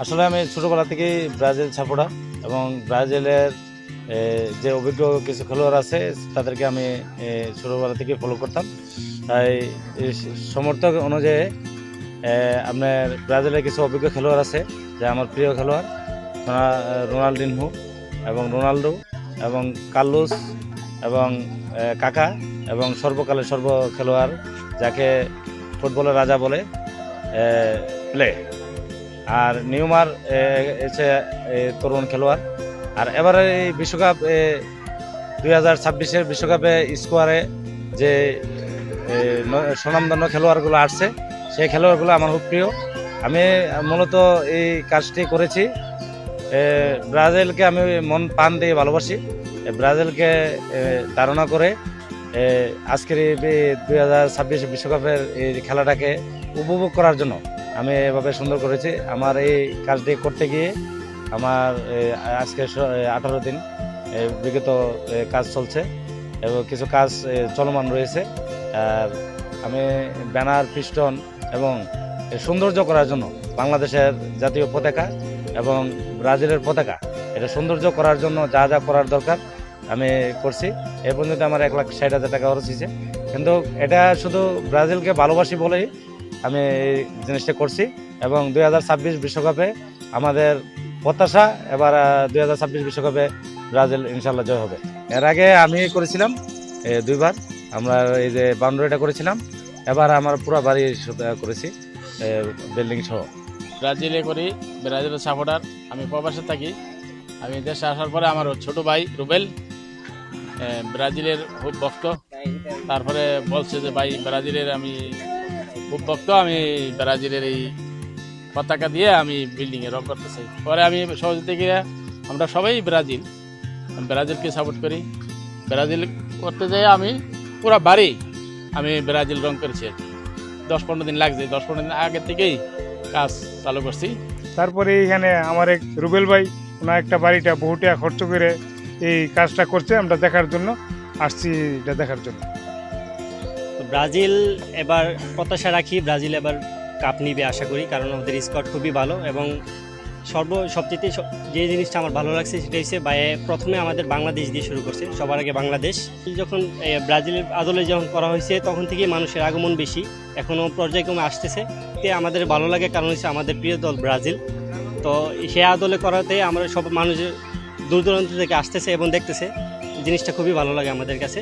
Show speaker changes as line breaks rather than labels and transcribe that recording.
আসলে আমি ছোটোবেলা থেকেই ব্রাজিল সাপোর্টার এবং ব্রাজিলের যে অভিজ্ঞ কিছু খেলোয়াড় আছে তাদেরকে আমি ছোটোবেলা থেকে ফলো করতাম। তাই সমর্থক অনুযায়ী আপনার ব্রাজিলের কিছু অভিজ্ঞ খেলোয়াড় আছে, যে আমার প্রিয় খেলোয়াড় রোনাল্ডিনহো এবং রোনাল্ডো এবং কার্লোস এবং কাকা এবং সর্বকালের সর্ব খেলোয়াড় যাকে ফুটবলের রাজা বলে প্লে। আর নিউমার এসে তরুণ খেলোয়াড়। আর এবারে এই বিশ্বকাপ 2026-এর বিশ্বকাপে স্কোয়ারে যে স্বনামধন্য খেলোয়াড়গুলো আসছে সেই খেলোয়াড়গুলো আমার খুব প্রিয়। আমি মূলত এই কাজটি করেছি, ব্রাজিলকে আমি মন প্রাণ দিয়ে ভালোবাসি। ব্রাজিলকে ধারণা করে আজকের এই 2026 বিশ্বকাপের এই খেলাটাকে উপভোগ করার জন্য আমি এভাবে সুন্দর করেছি। আমার এই কাজটি করতে গিয়ে আমার আজকে 18 দিন বিগত কাজ চলছে এবং কিছু কাজ চলমান রয়েছে। আর আমি ব্যানার, পিস্টন এবং সৌন্দর্য করার জন্য বাংলাদেশের জাতীয় পতাকা এবং ব্রাজিলের পতাকা এটা সৌন্দর্য করার জন্য যা যা করার দরকার আমি করছি। এ পর্যন্ত আমার 1,60,000 টাকা খরচ হয়েছে, কিন্তু এটা শুধু ব্রাজিলকে ভালোবাসি বলেই আমি এই জিনিসটা করছি। এবং 2026 বিশ্বকাপে আমাদের প্রত্যাশা এবার 2026 বিশ্বকাপে ব্রাজিল ইনশাল্লাহ জয় হবে। এর আগে আমি করেছিলাম 2বার, আমরা এই যে বাউন্ডারিটা করেছিলাম, এবার আমার পুরো বাড়ি করেছি বিল্ডিং সহ।
ব্রাজিলে করি, ব্রাজিলের সাপোর্টার। আমি প্রবাসে থাকি। আমি দেশে আসার পরে আমার ছোট ভাই রুবেল ব্রাজিলের খুব ভক্ত। তারপরে বলছে যে ভাই ব্রাজিলের আমি খুব ভক্ত, আমি ব্রাজিলের এই পতাকা দিয়ে আমি বিল্ডিংয়ে রং করতে চাই। পরে আমি সহজে থেকে আমরা সবাই ব্রাজিলকে সাপোর্ট করি। ব্রাজিল করতে যাই আমি পুরো বাড়ি আমি ব্রাজিল রং করেছি। 10-15 দিন লাগছে, 10-15 দিন আগে থেকেই কাজ চালু করছি।
তারপরে এখানে আমার এক রুবেল ভাই, ওনার একটা বাড়িটা বহু টাকা খরচ করে এই কাজটা করছে, আমরা দেখার জন্য আসছি, এটা দেখার জন্য।
তো ব্রাজিল এবার প্রত্যাশা রাখি, ব্রাজিল এবার কাপ নিবে আশা করি, কারণ আমাদের স্কোয়াড খুবই ভালো। এবং সবচেয়ে যে জিনিসটা আমার ভালো লাগছে সেটা হচ্ছে প্রথমে আমাদের বাংলাদেশ দিয়ে শুরু করছে, সবার আগে বাংলাদেশ। যখন ব্রাজিলের আদলে যখন করা হয়েছে তখন থেকে মানুষের আগমন বেশি, এখনও পর্যায়ক্রমে আসতেছে। তে আমাদের ভালো লাগে, কারণ হচ্ছে আমাদের প্রিয় দল ব্রাজিল। তো সে আদলে করাতে আমরা সব মানুষের দূর দূরান্ত থেকে আসতেছে এবং দেখতেছে, জিনিসটা খুবই ভালো লাগে আমাদের কাছে।